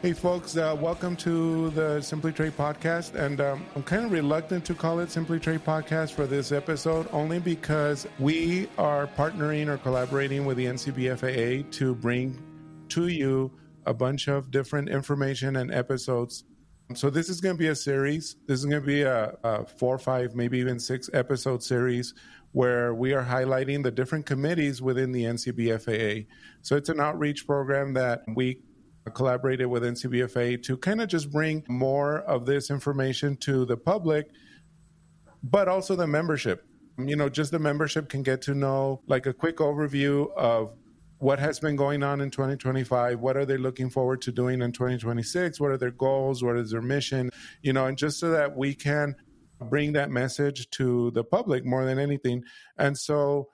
Hey folks, welcome to the Simply Trade podcast, and I'm kind of reluctant to call it Simply Trade podcast for this episode, only because we are partnering or collaborating with the NCBFAA to bring to you a bunch of different information and episodes. So this is going to be a series. This is going to be a 4 or 5, maybe even 6 episode series where we are highlighting the different committees within the NCBFAA. So it's an outreach program that we collaborated with NCBFAA to kind of just bring more of this information to the public, but also the membership. You know, just the membership can get to know like a quick overview of what has been going on in 2025, what are they looking forward to doing in 2026, what are their goals, what is their mission, you know, and just so that we can bring that message to the public more than anything. And so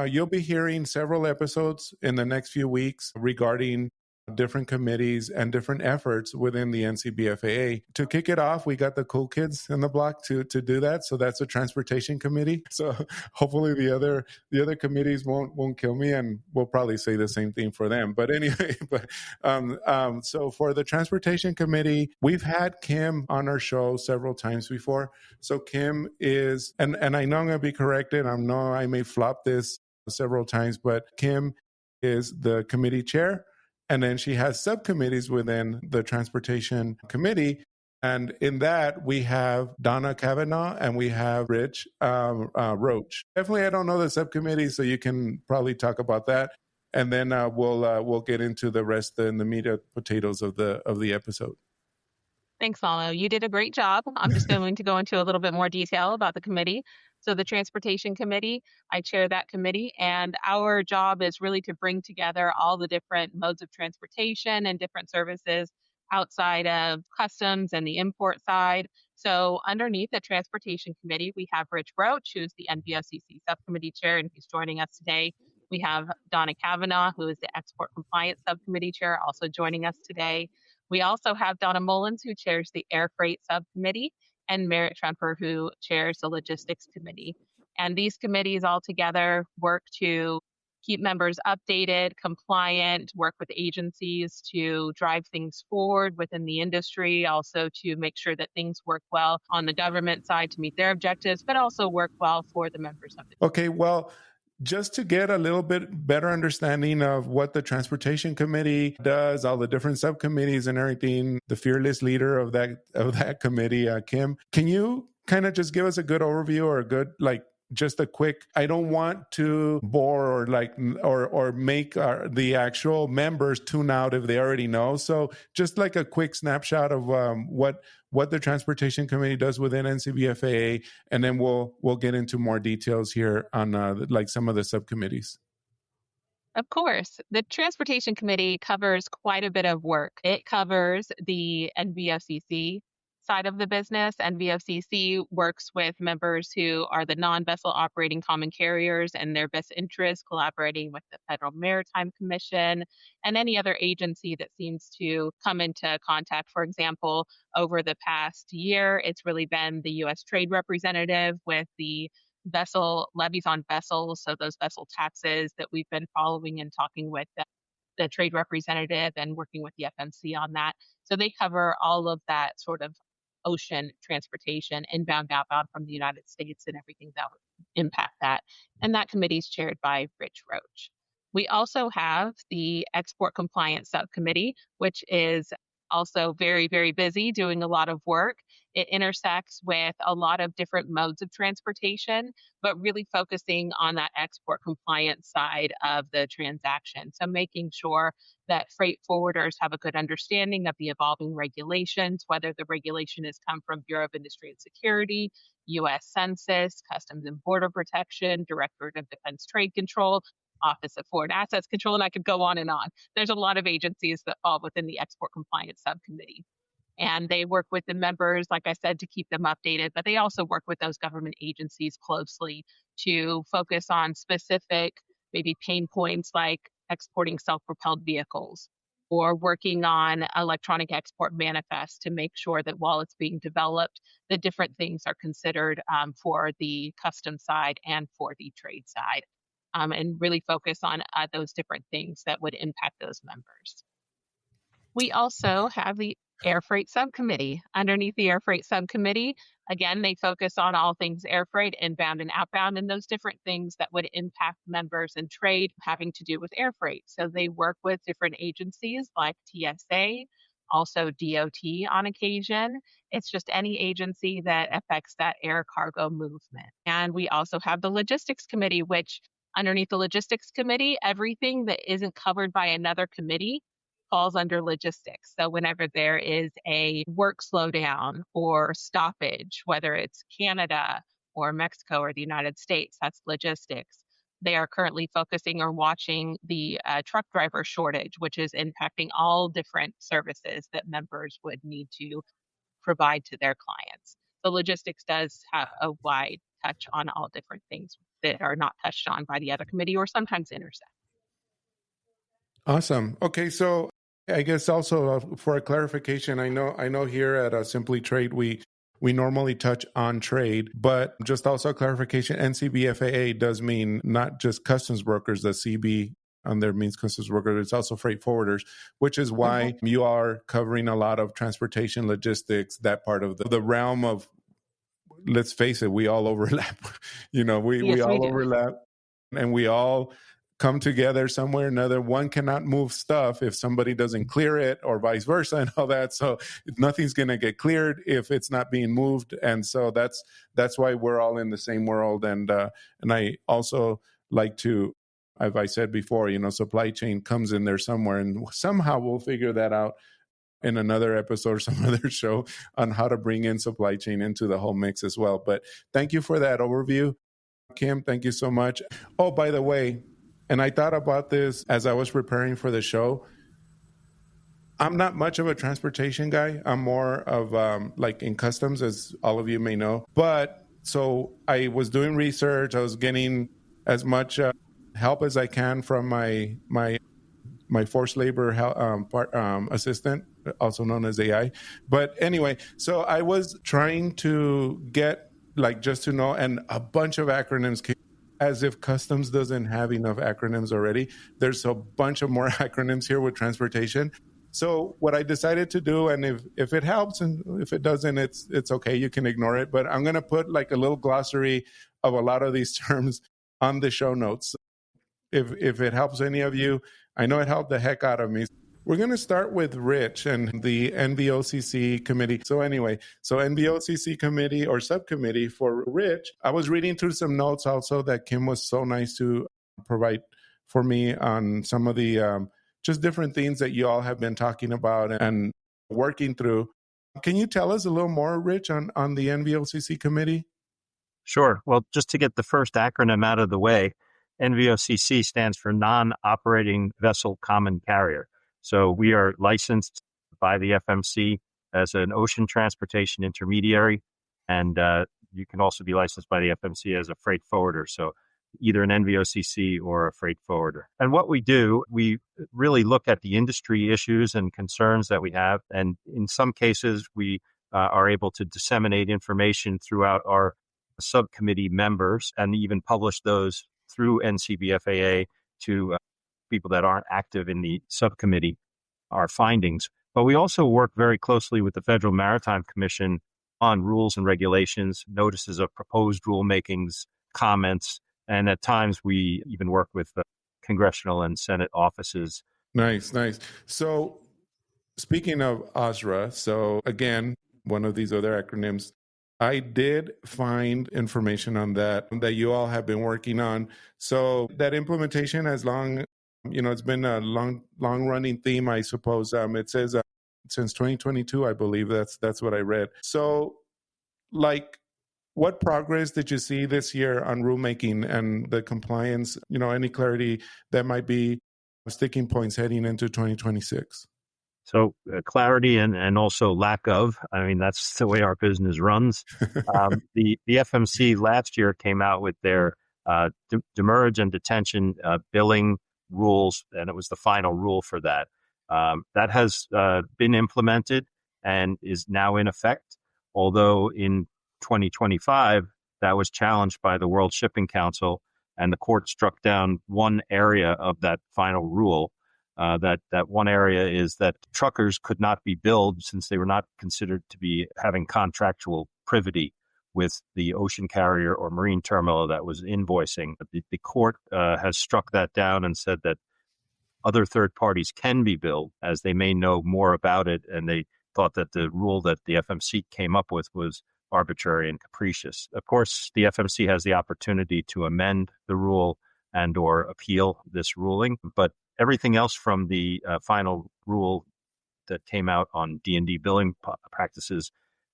you'll be hearing several episodes in the next few weeks regarding different committees and different efforts within the NCBFAA. To kick it off, we got the cool kids in the block to do that. So that's the Transportation Committee. So hopefully the other committees won't kill me, and we'll probably say the same thing for them. But anyway, so for the Transportation Committee, we've had Kim on our show several times before. So Kim is, and I know I'm going to be corrected. I know I may flop this several times, but Kim is the committee chair. And then she has subcommittees within the Transportation Committee. And in that, we have Donna Kavanaugh and we have Rich Roche. Definitely, I don't know the subcommittee, so you can probably talk about that. And then we'll get into the rest and the meat and potatoes of the episode. Thanks, Lalo. You did a great job. I'm just going to go into a little bit more detail about the committee. So the Transportation Committee, I chair that committee, and our job is really to bring together all the different modes of transportation and different services outside of customs and the import side. So underneath the Transportation Committee, we have Rich Roche, who's the NVOCC Subcommittee Chair, and he's joining us today. We have Donna Kavanaugh, who is the Export Compliance Subcommittee Chair, also joining us today. We also have Donna Mullins, who chairs the Air Freight Subcommittee, and Merritt Trumper, who chairs the Logistics Committee. And these committees all together work to keep members updated, compliant, work with agencies to drive things forward within the industry, also to make sure that things work well on the government side to meet their objectives, but also work well for the members of the Okay, well, just to get a little bit better understanding of what the Transportation Committee does, all the different subcommittees and everything, the fearless leader of that committee, Kim, can you kind of just give us a good overview or a good, like, just a quick, I don't want to bore or make the actual members tune out if they already know. So just like a quick snapshot of what the Transportation Committee does within NCBFAA, and then we'll get into more details here on like some of the subcommittees. Of course. The Transportation Committee covers quite a bit of work. It covers the NVOCC side of the business. NVOCC works with members who are the non-vessel operating common carriers and their best interests, collaborating with the Federal Maritime Commission and any other agency that seems to come into contact. For example, over the past year, it's really been the U.S. Trade Representative with the vessel levies on vessels, so those vessel taxes that we've been following and talking with the Trade Representative and working with the FMC on that. So they cover all of that sort of ocean transportation, inbound, outbound from the United States and everything that would impact that. And that committee is chaired by Rich Roche. We also have the Export Compliance Subcommittee, which is also very, very busy doing a lot of work. It intersects with a lot of different modes of transportation, but really focusing on that export compliance side of the transaction. So making sure that freight forwarders have a good understanding of the evolving regulations, whether the regulation has come from Bureau of Industry and Security, U.S. Census, Customs and Border Protection, Directorate of Defense Trade Control, Office of Foreign Assets Control, and I could go on and on. There's a lot of agencies that fall within the Export Compliance Subcommittee. And they work with the members, like I said, to keep them updated, but they also work with those government agencies closely to focus on specific, maybe pain points like exporting self-propelled vehicles or working on electronic export manifests to make sure that while it's being developed, the different things are considered for the customs side and for the trade side. And really focus on those different things that would impact those members. We also have the Air Freight Subcommittee. Underneath the Air Freight Subcommittee, again, they focus on all things air freight, inbound and outbound, and those different things that would impact members and trade having to do with air freight. So they work with different agencies like TSA, also DOT on occasion. It's just any agency that affects that air cargo movement. And we also have the Logistics Committee, which underneath the Logistics Committee, everything that isn't covered by another committee falls under logistics. So whenever there is a work slowdown or stoppage, whether it's Canada or Mexico or the United States, that's logistics. They are currently focusing or watching the truck driver shortage, which is impacting all different services that members would need to provide to their clients. So logistics does have a wide touch on all different things that are not touched on by the other committee or sometimes intersect. Awesome. Okay, so I guess also for a clarification, I know here at Simply Trade we normally touch on trade, but just also a clarification, NCBFAA does mean not just customs brokers, the CB on there means customs brokers, it's also freight forwarders, which is why you are covering a lot of transportation logistics, that part of the realm of, let's face it, we all overlap. We all overlap, and we all come together somewhere or another. One cannot move stuff if somebody doesn't clear it, or vice versa, and all that. So nothing's going to get cleared if it's not being moved. And so that's why we're all in the same world. And I also like to, as I said before, supply chain comes in there somewhere, and somehow we'll figure that out in another episode or some other show on how to bring in supply chain into the whole mix as well. But thank you for that overview, Kim. Thank you so much. Oh, by the way, and I thought about this as I was preparing for the show. I'm not much of a transportation guy. I'm more of like in customs, as all of you may know. But so I was doing research. I was getting as much help as I can from my forced labor assistant, also known as AI. But anyway, so I was trying to get just to know, and a bunch of acronyms came, as if customs doesn't have enough acronyms already. There's a bunch of more acronyms here with transportation. So what I decided to do, and if it helps, and if it doesn't, it's okay. You can ignore it. But I'm going to put a little glossary of a lot of these terms on the show notes. If it helps any of you, I know it helped the heck out of me. We're going to start with Rich and the NVOCC committee. So anyway, NVOCC committee or subcommittee for Rich. I was reading through some notes also that Kim was so nice to provide for me on some of the just different things that you all have been talking about and working through. Can you tell us a little more, Rich, on the NVOCC committee? Sure. Well, just to get the first acronym out of the way, NVOCC stands for Non-Operating Vessel Common Carrier. So we are licensed by the FMC as an ocean transportation intermediary, and you can also be licensed by the FMC as a freight forwarder. So either an NVOCC or a freight forwarder. And what we do, we really look at the industry issues and concerns that we have. And in some cases, we are able to disseminate information throughout our subcommittee members and even publish those through NCBFAA to people that aren't active in the subcommittee, our findings. But we also work very closely with the Federal Maritime Commission on rules and regulations, notices of proposed rulemakings, comments, and at times we even work with congressional and Senate offices. Nice. So speaking of OSRA, so again, one of these other acronyms, I did find information on that you all have been working on. So that implementation, as long, it's been a long running theme, I suppose. It says since 2022, I believe that's what I read. So what progress did you see this year on rulemaking and the compliance, any clarity that might be sticking points heading into 2026? So clarity and also lack of, that's the way our business runs. The FMC last year came out with their demurrage and detention billing rules, and it was the final rule for that. That has been implemented and is now in effect, although in 2025, that was challenged by the World Shipping Council, and the court struck down one area of that final rule. That one area is that truckers could not be billed since they were not considered to be having contractual privity with the ocean carrier or marine terminal that was invoicing. The court has struck that down and said that other third parties can be billed as they may know more about it, and they thought that the rule that the FMC came up with was arbitrary and capricious. Of course, the FMC has the opportunity to amend the rule and or appeal this ruling, but everything else from the final rule that came out on D&D billing practices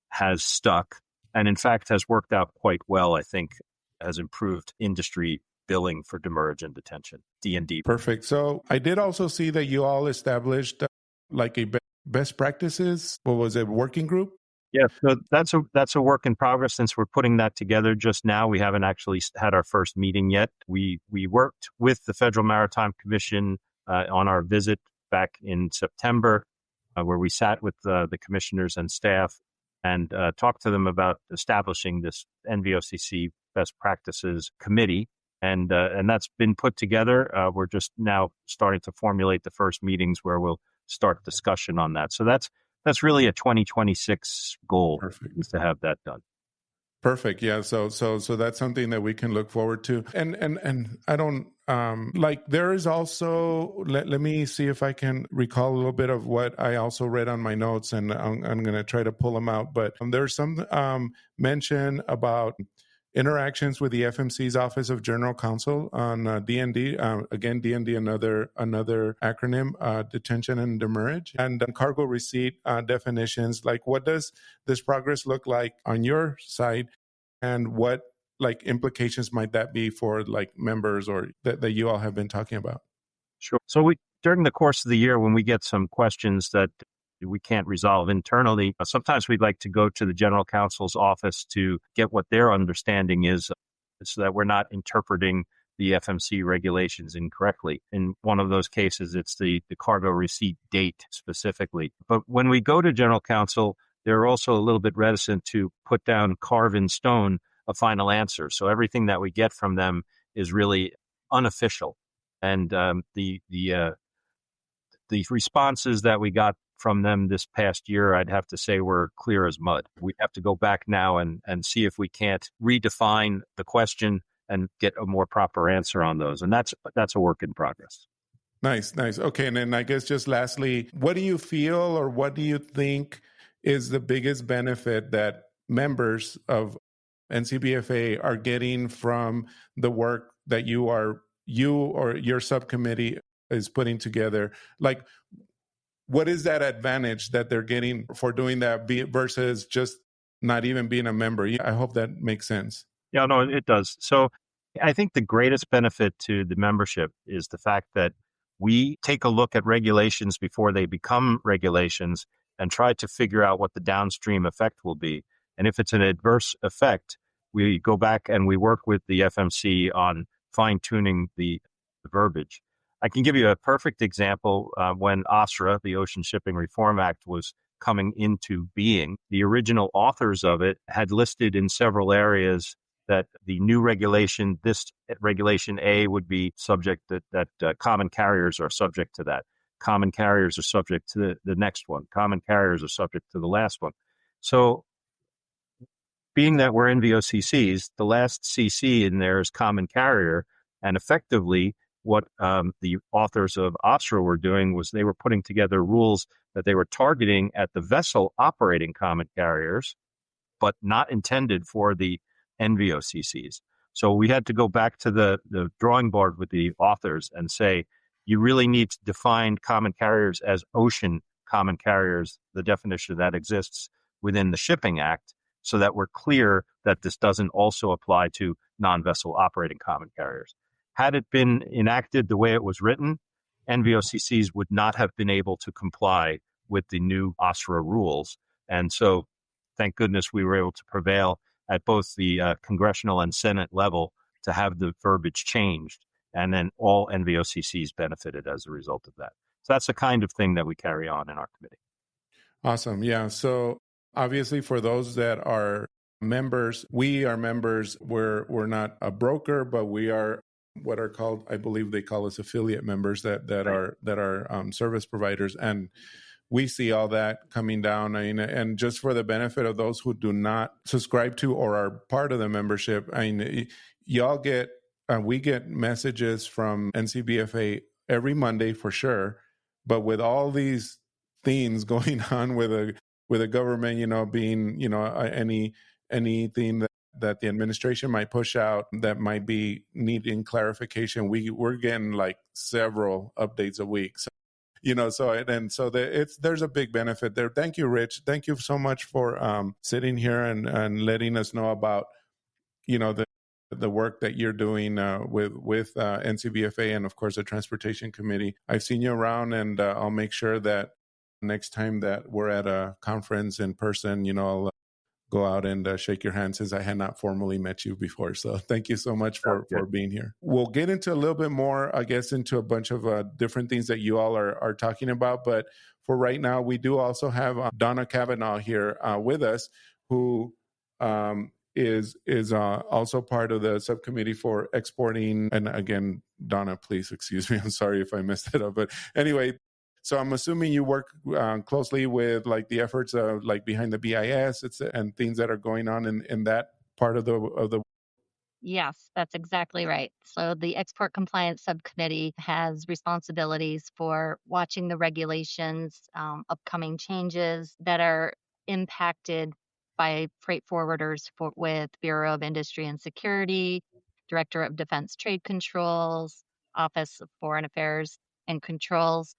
has stuck, and in fact has worked out quite well, I think, has improved industry billing for demurrage and detention, D&D. Perfect. So I did also see that you all established like a best practices, what was it, working group? Yeah, so that's a work in progress since we're putting that together just now. We haven't actually had our first meeting yet. We worked with the Federal Maritime Commission on our visit back in September, where we sat with the commissioners and staff and talked to them about establishing this NVOCC Best Practices Committee. And that's been put together. We're just now starting to formulate the first meetings where we'll start discussion on that. So that's really a 2026 goal. Perfect. Is to have that done. Perfect. Yeah. So that's something that we can look forward to. And I don't there is also, let me see if I can recall a little bit of what I also read on my notes, and I'm going to try to pull them out. But there's some mention about interactions with the FMC's Office of General Counsel on D&D. Again, D&D, another acronym, detention and demurrage, and cargo receipt definitions. Like, what does this progress look like on your side, and what like implications might that be for like members or that you all have been talking about? Sure. So during the course of the year, when we get some questions that we can't resolve internally, sometimes we'd like to go to the general counsel's office to get what their understanding is, so that we're not interpreting the FMC regulations incorrectly. In one of those cases, it's the cargo receipt date specifically. But when we go to general counsel, they're also a little bit reticent to put down, carve in stone, a final answer. So everything that we get from them is really unofficial. And the responses that we got from them this past year, I'd have to say, were clear as mud. We have to go back now and see if we can't redefine the question and get a more proper answer on those. And that's a work in progress. Nice. Okay. And then I guess just lastly, what do you feel or what do you think is the biggest benefit that members of NCBFAA are getting from the work that you or your subcommittee is putting together? Like, what is that advantage that they're getting for doing that versus just not even being a member? I hope that makes sense. Yeah, no, it does. So I think the greatest benefit to the membership is the fact that we take a look at regulations before they become regulations and try to figure out what the downstream effect will be. And if it's an adverse effect, we go back and we work with the FMC on fine-tuning the verbiage. I can give you a perfect example. When OSRA, the Ocean Shipping Reform Act, was coming into being, the original authors of it had listed in several areas that the new regulation, this regulation A, would be subject that common carriers are subject to that. Common carriers are subject to the next one. Common carriers are subject to the last one. So being that we're NVOCCs, the last CC in there is common carrier, and effectively what the authors of OSRA were doing was they were putting together rules that they were targeting at the vessel operating common carriers, but not intended for the NVOCCs. So we had to go back to the drawing board with the authors and say, you really need to define common carriers as ocean common carriers, the definition that exists within the Shipping Act, so that we're clear that this doesn't also apply to non-vessel operating common carriers. Had it been enacted the way it was written, NVOCCs would not have been able to comply with the new OSRA rules. And so, thank goodness we were able to prevail at both the congressional and Senate level to have the verbiage changed. And then all NVOCCs benefited as a result of that. So that's the kind of thing that we carry on in our committee. Awesome. Yeah. So obviously for those that are members, we are members. We're not a broker, but we are what are called, I believe they call us affiliate members that are service providers. And we see all that coming down. I mean, and just for the benefit of those who do not subscribe to or are part of the membership, I mean, y'all get, we get messages from NCBFAA every Monday for sure. But with all these things going on with a government, being, anything that the administration might push out that might be needing clarification, we're getting like several updates a week. So there's a big benefit there. Thank you, Rich. Thank you so much for sitting here and letting us know about the work that you're doing with NCBFAA and of course the Transportation Committee. I've seen you around, and I'll make sure that next time that we're at a conference in person, I'll go out and shake your hand, since I had not formally met you before. So thank you so much for being here. We'll get into a little bit more, I guess, into a bunch of different things that you all are talking about. But for right now, we do also have Donna Kavanaugh here with us, who is also part of the subcommittee for exporting. And again, Donna, please excuse me. I'm sorry if I messed it up. But anyway, so I'm assuming you work closely with like the efforts of like behind the BIS and things that are going on in that part of the. Yes, that's exactly right. So the Export Compliance Subcommittee has responsibilities for watching the regulations, upcoming changes that are impacted by freight forwarders with Bureau of Industry and Security, Director of Defense Trade Controls, Office of Foreign Affairs and Controls,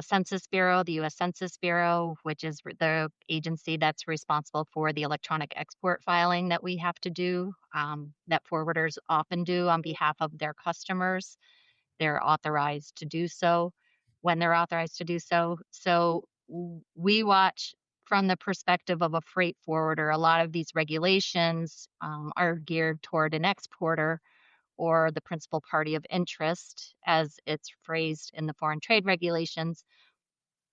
Census Bureau, the U.S. Census Bureau, which is the agency that's responsible for the electronic export filing that we have to do, that forwarders often do on behalf of their customers. They're authorized to do so when they're authorized to do so. So we watch from the perspective of a freight forwarder. A lot of these regulations are geared toward an exporter or the principal party of interest, as it's phrased in the foreign trade regulations.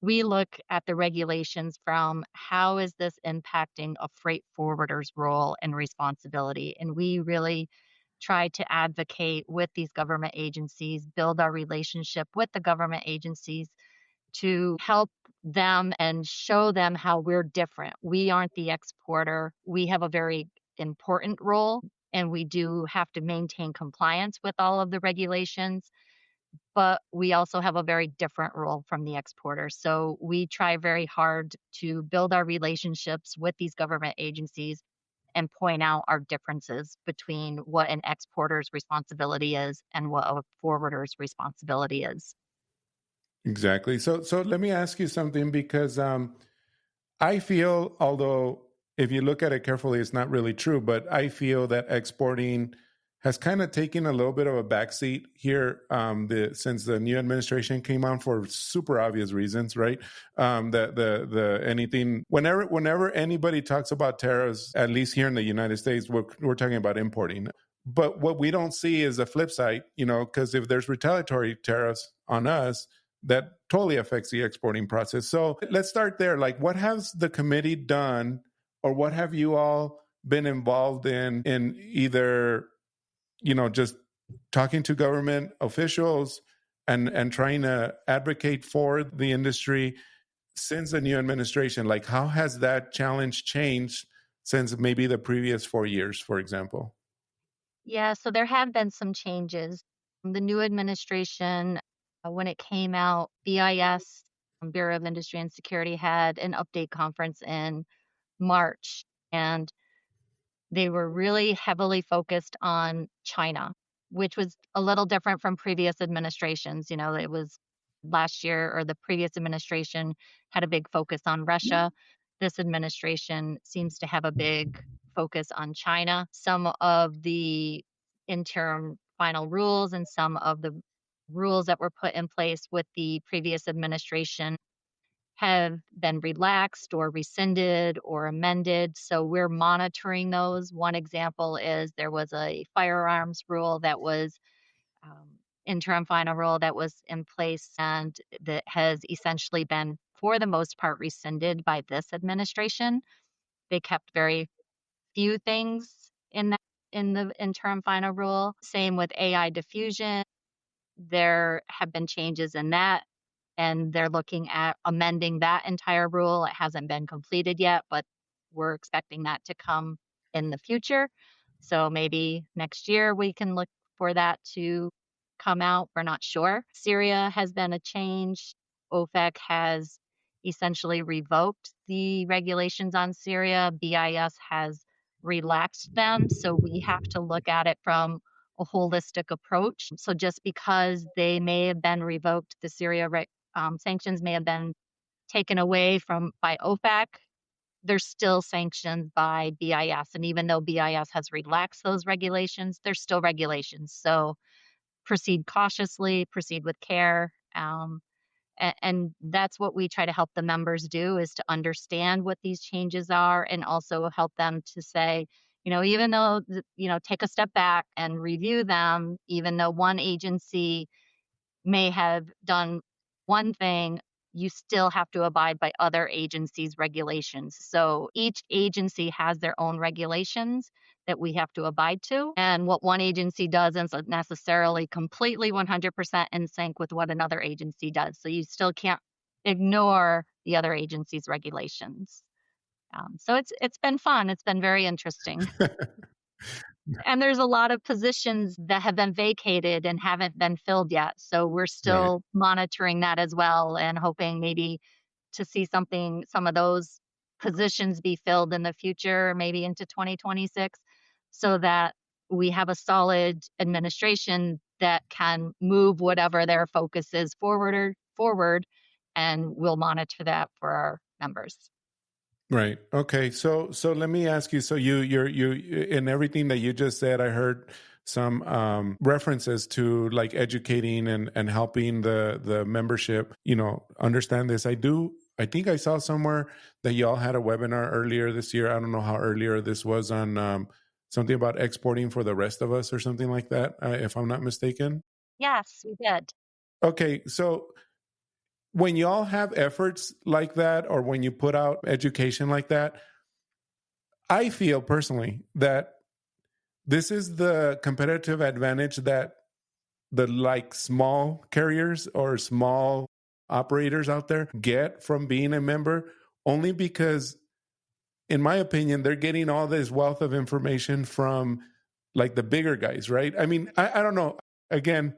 We look at the regulations from how is this impacting a freight forwarder's role and responsibility. And we really try to advocate with these government agencies, build our relationship with the government agencies to help them and show them how we're different. We aren't the exporter. We have a very important role, and we do have to maintain compliance with all of the regulations, but we also have a very different role from the exporter. So we try very hard to build our relationships with these government agencies and point out our differences between what an exporter's responsibility is and what a forwarder's responsibility is. Exactly. So let me ask you something, because I feel, although if you look at it carefully, it's not really true, but I feel that exporting has kind of taken a little bit of a backseat here since the new administration came on, for super obvious reasons, right? Anything, whenever anybody talks about tariffs, at least here in the United States, we're talking about importing. But what we don't see is the flip side, because if there's retaliatory tariffs on us, that totally affects the exporting process. So let's start there. Like, what has the committee done, or what have you all been involved in either, just talking to government officials and trying to advocate for the industry since the new administration? Like, how has that challenge changed since maybe the previous 4 years, for example? Yeah, so there have been some changes. The new administration, when it came out, BIS, Bureau of Industry and Security, had an update conference in March, and they were really heavily focused on China, which was a little different from previous administrations. It was last year, or the previous administration had a big focus on Russia. This administration seems to have a big focus on China. Some of the interim final rules and some of the rules that were put in place with the previous administration have been relaxed or rescinded or amended. So we're monitoring those. One example is there was a firearms rule that was interim final rule that was in place, and that has essentially been, for the most part, rescinded by this administration. They kept very few things in that. in the interim final rule. Same with AI diffusion. There have been changes in that, and they're looking at amending that entire rule. It hasn't been completed yet, but we're expecting that to come in the future. So maybe next year we can look for that to come out. We're not sure. Syria has been a change. OFAC has essentially revoked the regulations on Syria. BIS has relaxed them. So we have to look at it from a holistic approach. So just because they may have been revoked, the Syria sanctions may have been taken away by OFAC, there's still sanctions by BIS. And even though BIS has relaxed those regulations, there's still regulations. So proceed cautiously, proceed with care. And that's what we try to help the members do, is to understand what these changes are, and also help them to say, even though, take a step back and review them, even though one agency may have done one thing, you still have to abide by other agencies' regulations. So each agency has their own regulations that we have to abide to. And what one agency does isn't necessarily completely 100% in sync with what another agency does. So you still can't ignore the other agency's regulations. So it's been fun. It's been very interesting. And there's a lot of positions that have been vacated and haven't been filled yet. So we're still monitoring that as well, and hoping maybe to see some of those positions be filled in the future, maybe into 2026, so that we have a solid administration that can move whatever their focus is forward, and we'll monitor that for our members. Right. Okay. So let me ask you. So you're in everything that you just said, I heard some references to like educating and helping the membership, understand this. I think I saw somewhere that y'all had a webinar earlier this year. I don't know how earlier this was, on something about exporting for the rest of us or something like that, if I'm not mistaken. Yes, we did. Okay. So when y'all have efforts like that, or when you put out education like that, I feel personally that this is the competitive advantage that the small carriers or small operators out there get from being a member, only because, in my opinion, they're getting all this wealth of information from like the bigger guys, right? I mean, I don't know. Again,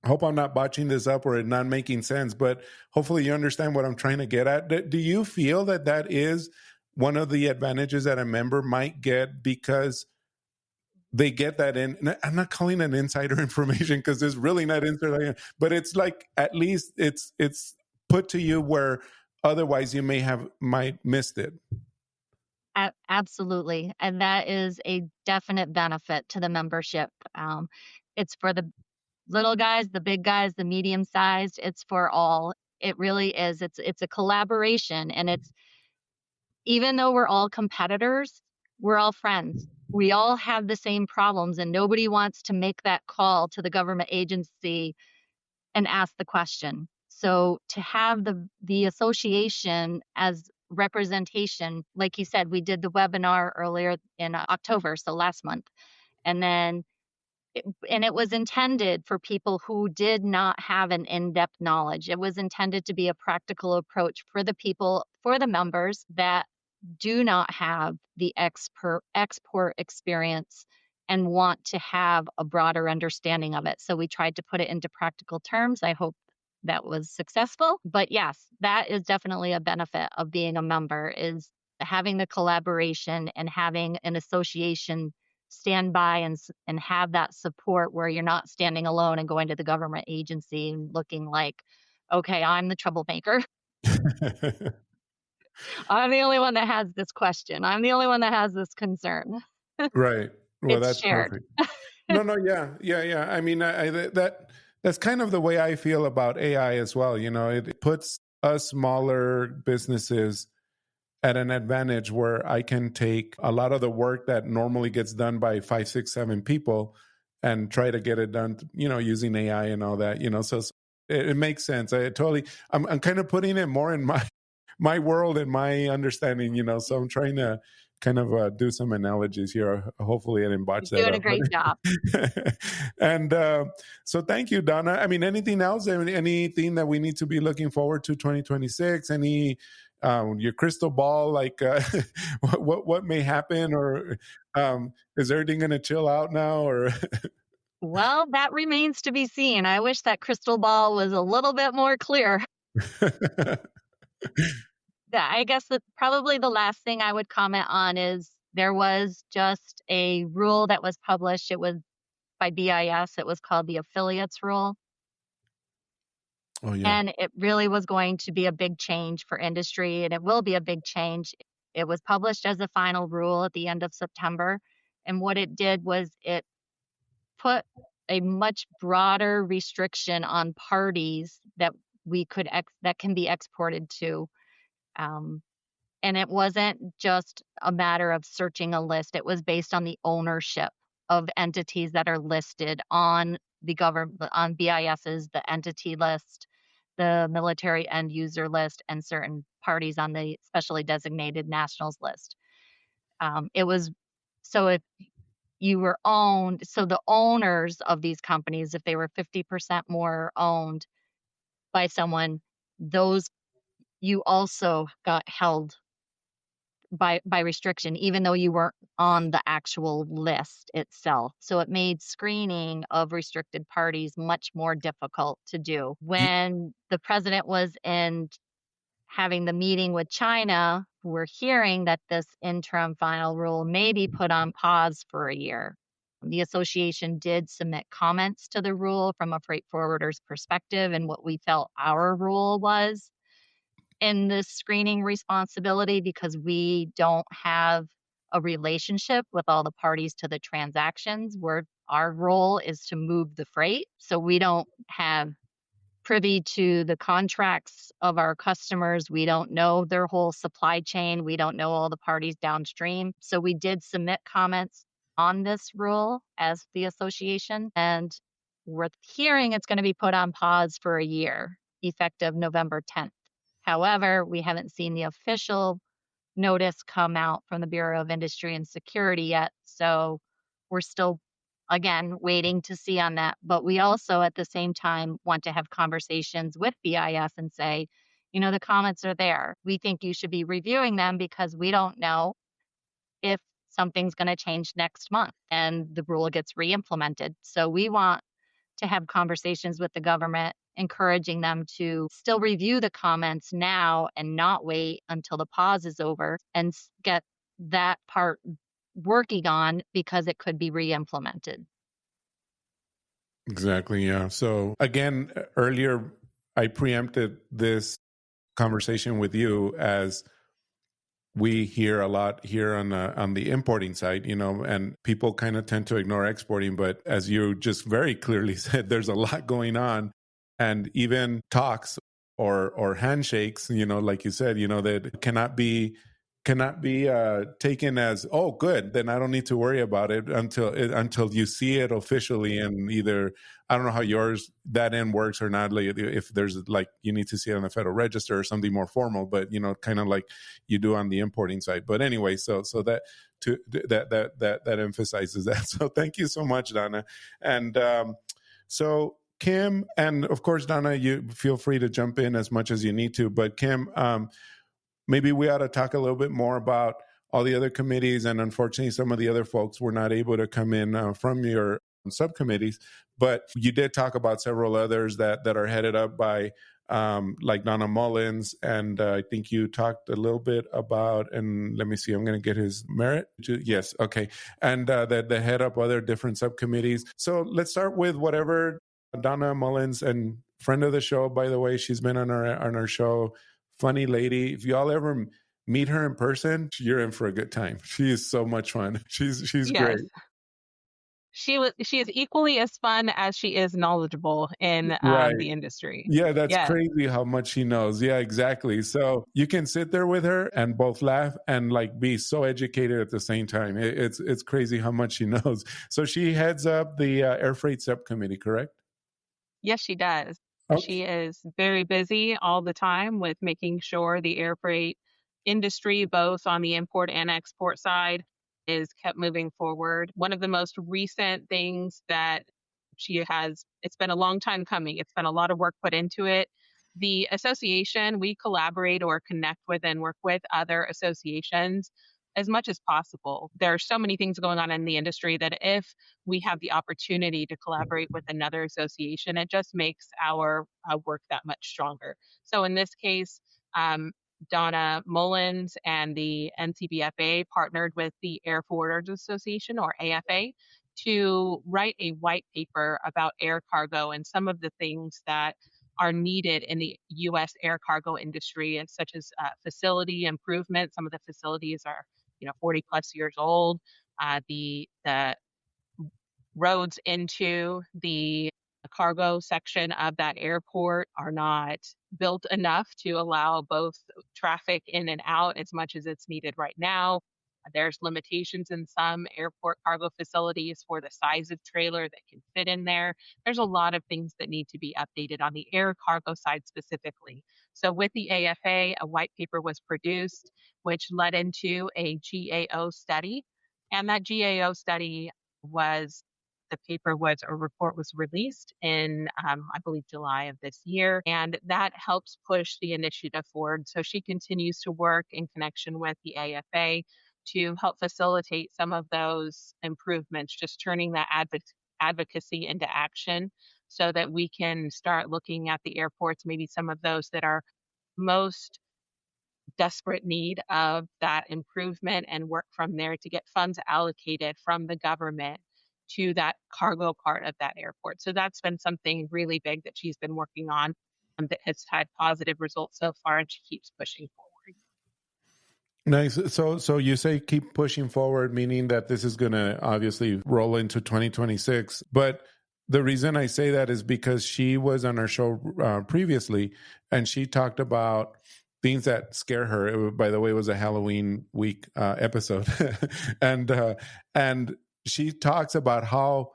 I hope I'm not botching this up or it not making sense, but hopefully you understand what I'm trying to get at. Do you feel that is one of the advantages that a member might get, because they get that in? I'm not calling it insider information, because it's really not insider, but it's like, at least it's put to you where otherwise you might missed it. Absolutely. And that is a definite benefit to the membership. It's for the little guys, the big guys, the medium sized, it's for all. It really is. It's a collaboration, and it's, even though we're all competitors, we're all friends. We all have the same problems, and nobody wants to make that call to the government agency and ask the question. So to have the association as representation, like you said, we did the webinar earlier in October, so last month. And then it was intended for people who did not have an in-depth knowledge. It was intended to be a practical approach for the members that do not have the export experience and want to have a broader understanding of it. So we tried to put it into practical terms. I hope that was successful. But yes, that is definitely a benefit of being a member, is having the collaboration and having an association stand by and have that support, where you're not standing alone and going to the government agency and looking like, okay, I'm the troublemaker. I'm the only one that has this question. I'm the only one that has this concern. Right. Well, it's that's shared. Perfect. No, yeah. I mean, that's kind of the way I feel about AI as well. It puts us smaller businesses at an advantage, where I can take a lot of the work that normally gets done by 5, 6, 7 people and try to get it done, using AI and all that, so it makes sense. I'm kind of putting it more in my world and my understanding, so I'm trying to kind of do some analogies here. Hopefully, I didn't botch that You're doing a up. great job. And so thank you, Donna. I mean, anything else? Anything that we need to be looking forward to 2026? Any your crystal ball, like what may happen, or is everything going to chill out now, or? Well, that remains to be seen. I wish that crystal ball was a little bit more clear. I guess that probably the last thing I would comment on is there was just a rule that was published. It was by BIS. It was called the affiliates rule. Oh, yeah. And it really was going to be a big change for industry, and it will be a big change. It was published as a final rule at the end of September. And what it did was it put a much broader restriction on parties that we could that can be exported to. And it wasn't just a matter of searching a list. It was based on the ownership of entities that are listed on the government, on BIS's, the entity list, the military end user list, and certain parties on the specially designated nationals list. It was, so if you were owned, so the owners of these companies, if they were 50% more owned by someone, those you also got held by restriction, even though you weren't on the actual list itself. So it made screening of restricted parties much more difficult to do. When the president was having the meeting with China, we're hearing that this interim final rule may be put on pause for a year. The association did submit comments to the rule from a freight forwarder's perspective and what we felt our role was in this screening responsibility, because we don't have a relationship with all the parties to the transactions, where our role is to move the freight. So we don't have privy to the contracts of our customers. We don't know their whole supply chain. We don't know all the parties downstream. So we did submit comments on this rule as the association, and we're hearing it's going to be put on pause for a year, effective November 10th. However, we haven't seen the official notice come out from the Bureau of Industry and Security yet. So we're still, again, waiting to see on that. But we also, at the same time, want to have conversations with BIS and say, the comments are there. We think you should be reviewing them because we don't know if something's going to change next month and the rule gets re-implemented. So we want to have conversations with the government, encouraging them to still review the comments now and not wait until the pause is over, and get that part working on, because it could be re-implemented. Exactly, yeah. So again, earlier I preempted this conversation with you, as we hear a lot here on the importing side, and people kind of tend to ignore exporting. But as you just very clearly said, there's a lot going on, and even talks or handshakes, like you said, that cannot be taken as, oh, good, then I don't need to worry about it until you see it officially. And either, I don't know how yours, that end works or not, like if there's you need to see it on the Federal Register or something more formal, but kind of like you do on the importing side. But anyway, so that emphasizes that. So thank you so much, Donna. And so Kim, and of course, Donna, you feel free to jump in as much as you need to, but Kim, maybe we ought to talk a little bit more about all the other committees. And unfortunately, some of the other folks were not able to come in from your subcommittees. But you did talk about several others that are headed up by like Donna Mullins. And I think you talked a little bit about, and let me see, I'm going to get his merit. Yes, okay. And the head up other different subcommittees. So let's start with whatever Donna Mullins, and friend of the show, by the way, she's been on our show. Funny lady. If y'all ever meet her in person, you're in for a good time. She is so much fun. She's Yes. great. She is equally as fun as she is knowledgeable in Right. the industry. Yeah, that's crazy how much she knows. Yeah, exactly. So you can sit there with her and both laugh and be so educated at the same time. It's crazy how much she knows. So she heads up the Air Freight Subcommittee, correct? Yes, she does. Okay. She is very busy all the time with making sure the air freight industry, both on the import and export side, is kept moving forward. One of the most recent things that it's been a long time coming. It's been a lot of work put into it. The association, we collaborate or connect with and work with other associations as much as possible. There are so many things going on in the industry that if we have the opportunity to collaborate with another association, it just makes our work that much stronger. So in this case, Donna Mullins and the NCBFAA partnered with the Air Forwarders Association, or AFA, to write a white paper about air cargo and some of the things that are needed in the U.S. air cargo industry, such as facility improvement. Some of the facilities are, 40 plus years old. The roads into the cargo section of that airport are not built enough to allow both traffic in and out as much as it's needed right now. There's limitations in some airport cargo facilities for the size of trailer that can fit in there. There's a lot of things that need to be updated on the air cargo side specifically. So with the AFA, a white paper was produced, which led into a GAO study. And that GAO study a report was released in, I believe, July of this year. And that helps push the initiative forward. So she continues to work in connection with the AFA to help facilitate some of those improvements, just turning that advocacy into action so that we can start looking at the airports, maybe some of those that are most desperate need of that improvement, and work from there to get funds allocated from the government to that cargo part of that airport. So that's been something really big that she's been working on that has had positive results so far, and she keeps pushing forward. Nice. So you say keep pushing forward, meaning that this is going to obviously roll into 2026. But the reason I say that is because she was on our show previously, and she talked about things that scare her. By the way, it was a Halloween week episode. and she talks about how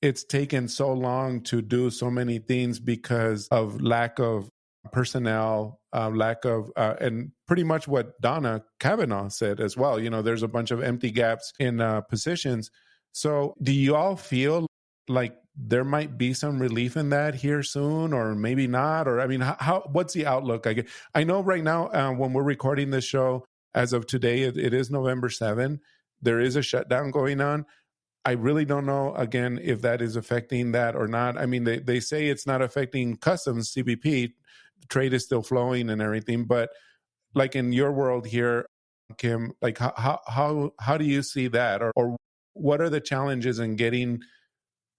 it's taken so long to do so many things because of lack of personnel, and pretty much what Donna Kavanaugh said as well. There's a bunch of empty gaps in positions. So do you all feel like there might be some relief in that here soon, or maybe not? Or, I mean, what's the outlook? I know right now when we're recording this show, as of today, it is November 7. There is a shutdown going on. I really don't know, again, if that is affecting that or not. I mean, they say it's not affecting customs, CBP. Trade is still flowing and everything. But like in your world here, Kim, like how do you see that? Or what are the challenges in getting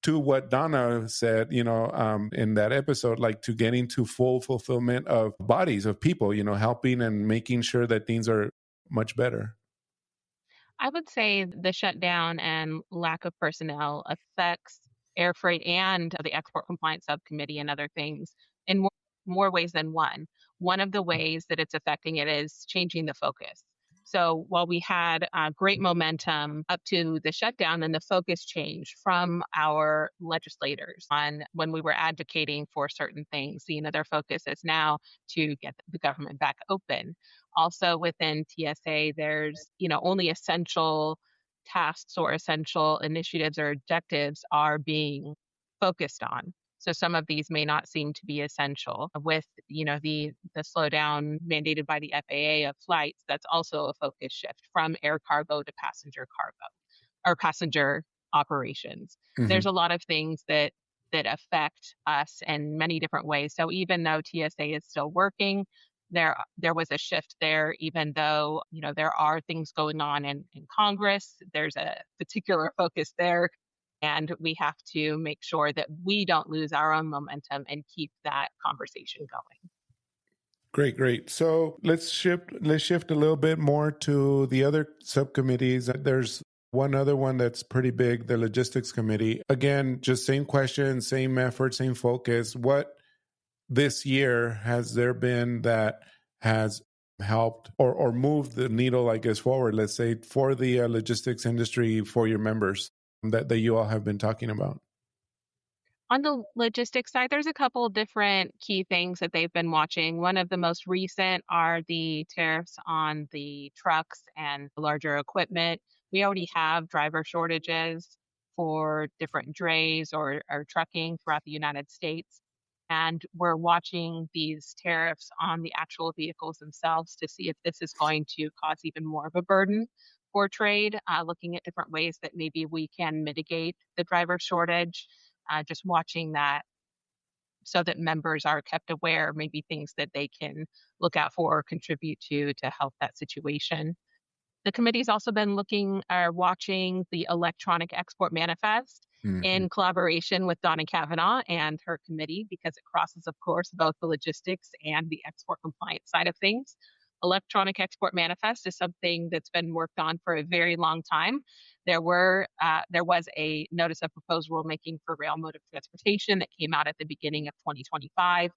to what Donna said, in that episode, like to getting to full fulfillment of bodies of people, helping and making sure that things are much better? I would say the shutdown and lack of personnel affects air freight and the Export Compliance Subcommittee and other things in more ways than one. One of the ways that it's affecting it is changing the focus. So while we had great momentum up to the shutdown, then the focus changed from our legislators on when we were advocating for certain things. Their focus is now to get the government back open. Also within TSA, there's, only essential tasks or essential initiatives or objectives are being focused on. So some of these may not seem to be essential. With, the slowdown mandated by the FAA of flights, that's also a focus shift from air cargo to passenger cargo or passenger operations. Mm-hmm. There's a lot of things that affect us in many different ways. So even though TSA is still working, there was a shift there, even though, there are things going on in Congress. There's a particular focus there. And we have to make sure that we don't lose our own momentum and keep that conversation going. Great. So let's shift a little bit more to the other subcommittees. There's one other one that's pretty big, the Logistics Committee. Again, just same question, same effort, same focus. What this year has there been that has helped or moved the needle, I guess, forward, let's say, for the logistics industry, for your members that you all have been talking about? On the logistics side, there's a couple different key things that they've been watching. One of the most recent are the tariffs on the trucks and larger equipment. We already have driver shortages for different drays or trucking throughout the United States. And we're watching these tariffs on the actual vehicles themselves to see if this is going to cause even more of a burden for trade, looking at different ways that maybe we can mitigate the driver shortage, just watching that so that members are kept aware, maybe things that they can look out for or contribute to help that situation. The committee's also been looking or watching the electronic export manifest in collaboration with Donna Kavanaugh and her committee because it crosses, of course, both the logistics and the export compliance side of things. Electronic export manifest is something that's been worked on for a very long time. There was a notice of proposed rulemaking for rail mode of transportation that came out at the beginning of 2025.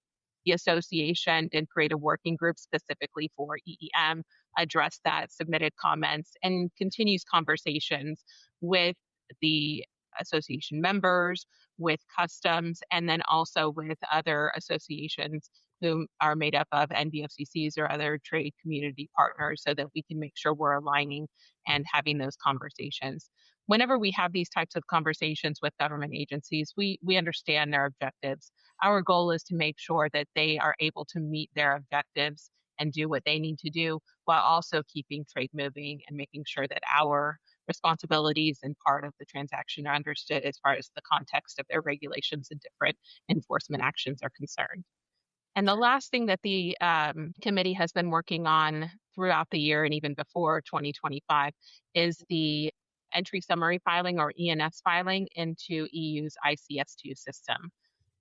The association did create a working group specifically for EEM, addressed that, submitted comments, and continues conversations with the association members, with customs, and then also with other associations who are made up of NVOCCs or other trade community partners so that we can make sure we're aligning and having those conversations. Whenever we have these types of conversations with government agencies, we understand their objectives. Our goal is to make sure that they are able to meet their objectives and do what they need to do while also keeping trade moving and making sure that our responsibilities and part of the transaction are understood as far as the context of their regulations and different enforcement actions are concerned. And the last thing that the committee has been working on throughout the year and even before 2025 is the entry summary filing or ENS filing into EU's ICS2 system.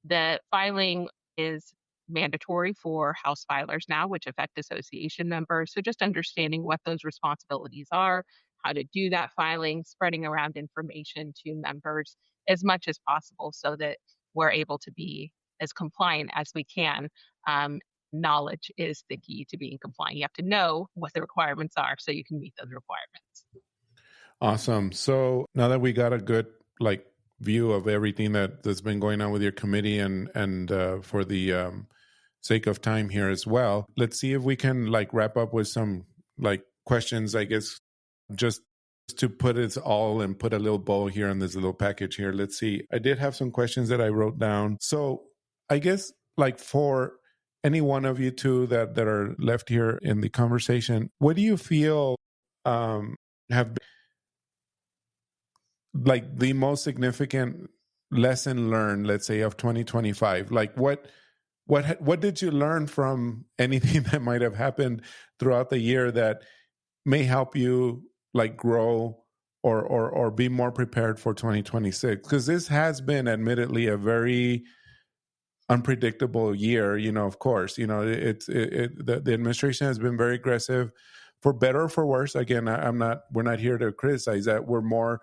The filing is mandatory for House filers now, which affect association members. So just understanding what those responsibilities are, how to do that filing, spreading around information to members as much as possible so that we're able to be as compliant as we can. Knowledge is the key to being compliant. You have to know what the requirements are so you can meet those requirements. Awesome. So now that we got a good view of everything that's been going on with your committee and for the sake of time here as well, let's see if we can wrap up with some questions, I guess, just to put it all and put a little bow here on this little package here. Let's see. I did have some questions that I wrote down. So I guess for any one of you two that are left here in the conversation, what do you feel have been the most significant lesson learned, let's say, of 2025? What did you learn from anything that might have happened throughout the year that may help you grow or be more prepared for 2026? Because this has been admittedly a very unpredictable year, of course. The administration has been very aggressive, for better or for worse. Again, we're not here to criticize that. We're more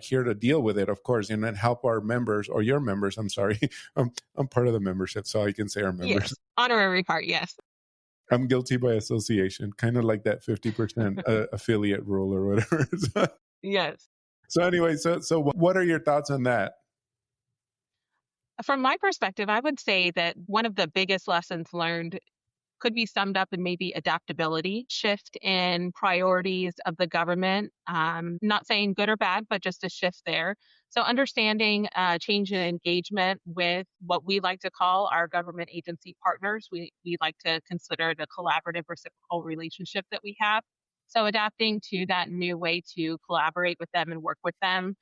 here to deal with it, of course, and help our members, or your members. I'm sorry. I'm part of the membership, so I can say our members. Yes. Honorary part, yes. I'm guilty by association, kind of like that 50% affiliate rule or whatever. Yes. So anyway, so what are your thoughts on that? From my perspective, I would say that one of the biggest lessons learned could be summed up in maybe adaptability, shift in priorities of the government. Not saying good or bad, but just a shift there. So understanding change in engagement with what we like to call our government agency partners. We like to consider the collaborative reciprocal relationship that we have. So adapting to that new way to collaborate with them and work with them,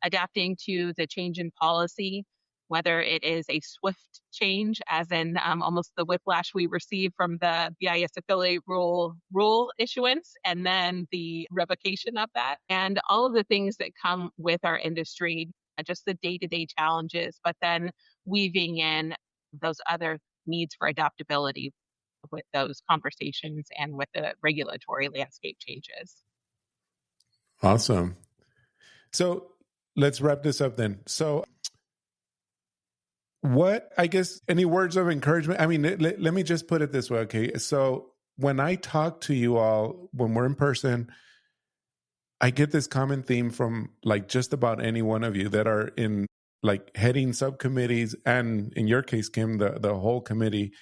adapting to the change in policy, whether it is a swift change, as in almost the whiplash we received from the BIS affiliate rule issuance, and then the revocation of that, and all of the things that come with our industry, just the day-to-day challenges, but then weaving in those other needs for adaptability with those conversations and with the regulatory landscape changes. Awesome. So let's wrap this up then. So what, I guess, any words of encouragement? I mean, let me just put it this way, okay? So when I talk to you all, when we're in person, I get this common theme from just about any one of you that are in like heading subcommittees, and in your case, Kim, the whole committee,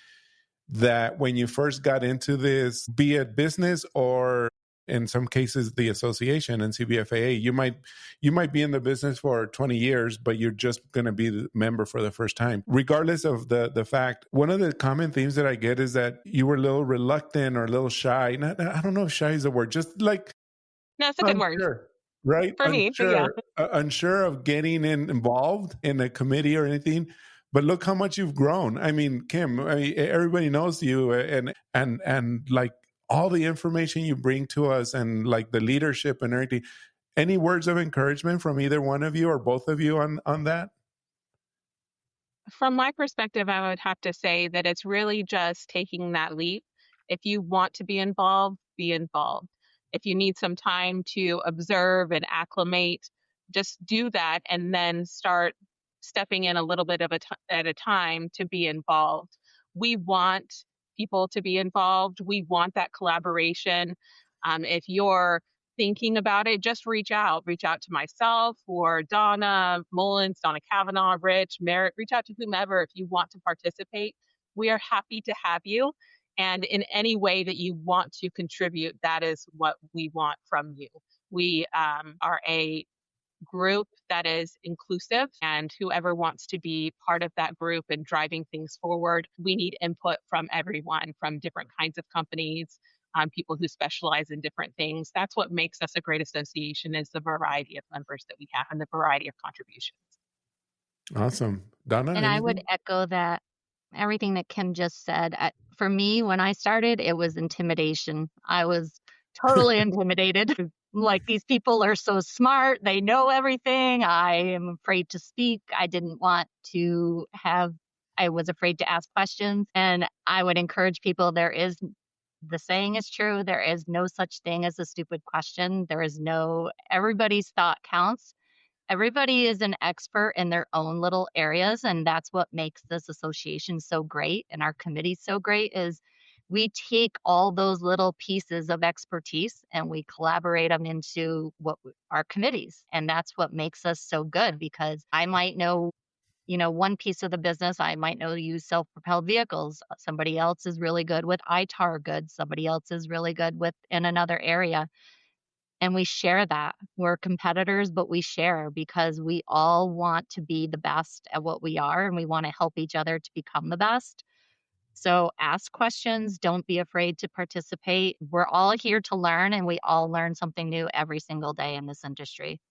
that when you first got into this, be it business or in some cases the association, NCBFAA, you might be in the business for 20 years, but you're just going to be the member for the first time. Regardless of the fact, one of the common themes that I get is that you were a little reluctant or a little shy. I don't know if shy is the word, just like No, it's a good word. unsure, right? For me, yeah. Unsure of getting involved in a committee or anything. But look how much you've grown. I mean, Kim, everybody knows you, and like all the information you bring to us, and like the leadership and everything. Any words of encouragement from either one of you or both of you on that? From my perspective, I would have to say that it's really just taking that leap. If you want to be involved, be involved. If you need some time to observe and acclimate, just do that and then start stepping in a little bit at a time to be involved. We want people to be involved. We want that collaboration. If you're thinking about it, just reach out to myself or Donna Mullins, Donna Kavanaugh, Rich, Merritt, reach out to whomever if you want to participate. We are happy to have you. And in any way that you want to contribute, that is what we want from you. We are a group that is inclusive, and whoever wants to be part of that group and driving things forward, we need input from everyone, from different kinds of companies, people who specialize in different things. That's what makes us a great association, is the variety of members that we have and the variety of contributions. Awesome. Donna? And I would echo that, everything that Kim just said. For me, when I started, it was intimidation. I was totally intimidated. Like, these people are so smart. They know everything. I am afraid to speak. I was afraid to ask questions. And I would encourage people, the saying is true. There is no such thing as a stupid question. Everybody's thought counts. Everybody is an expert in their own little areas. And that's what makes this association so great and our committee so great, is we take all those little pieces of expertise and we collaborate them into our committees. And that's what makes us so good, because I might know, one piece of the business. I might know to use self-propelled vehicles. Somebody else is really good with ITAR goods. Somebody else is really good in another area. And we share that. We're competitors, but we share because we all want to be the best at what we are, and we want to help each other to become the best. So ask questions. Don't be afraid to participate. We're all here to learn, and we all learn something new every single day in this industry.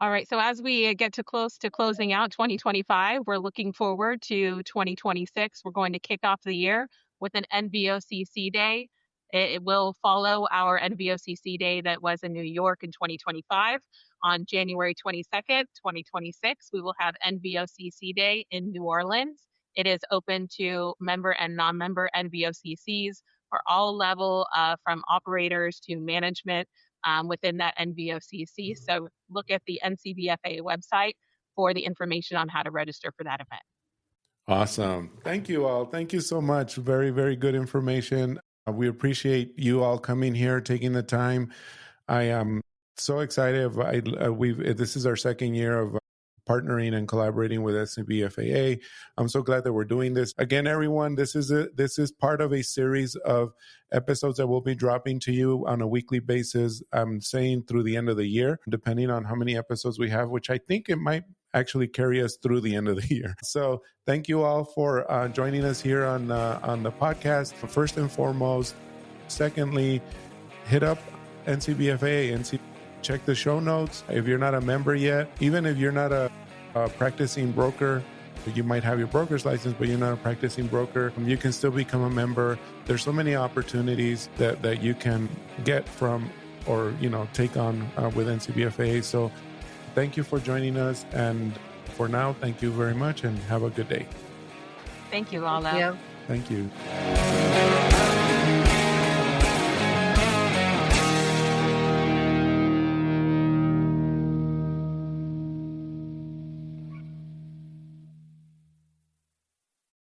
All right. So as we get close to closing out 2025, we're looking forward to 2026. We're going to kick off the year with an NVOCC Day. It will follow our NVOCC Day that was in New York in 2025. On January 22nd, 2026, we will have NVOCC Day in New Orleans. It is open to member and non-member NVOCCs for all level, from operators to management within that NVOCC. So look at the NCBFAA website for the information on how to register for that event. Awesome. Thank you all. Thank you so much. Very, very good information. We appreciate you all coming here, taking the time. I am so excited. This is our second year of partnering and collaborating with NCBFAA. I'm so glad that we're doing this. Again, everyone, this is part of a series of episodes that we'll be dropping to you on a weekly basis, I'm saying through the end of the year, depending on how many episodes we have, which I think it might actually carry us through the end of the year. So thank you all for joining us here on the podcast, first and foremost. Secondly, hit up NCBFAA and check the show notes. If you're not a member yet, even if you're not a practicing broker, you might have your broker's license, but you're not a practicing broker, you can still become a member. There's so many opportunities that you can get from or take on with NCBFAA. So thank you for joining us. And for now, thank you very much and have a good day. Thank you, Lalo. Thank you.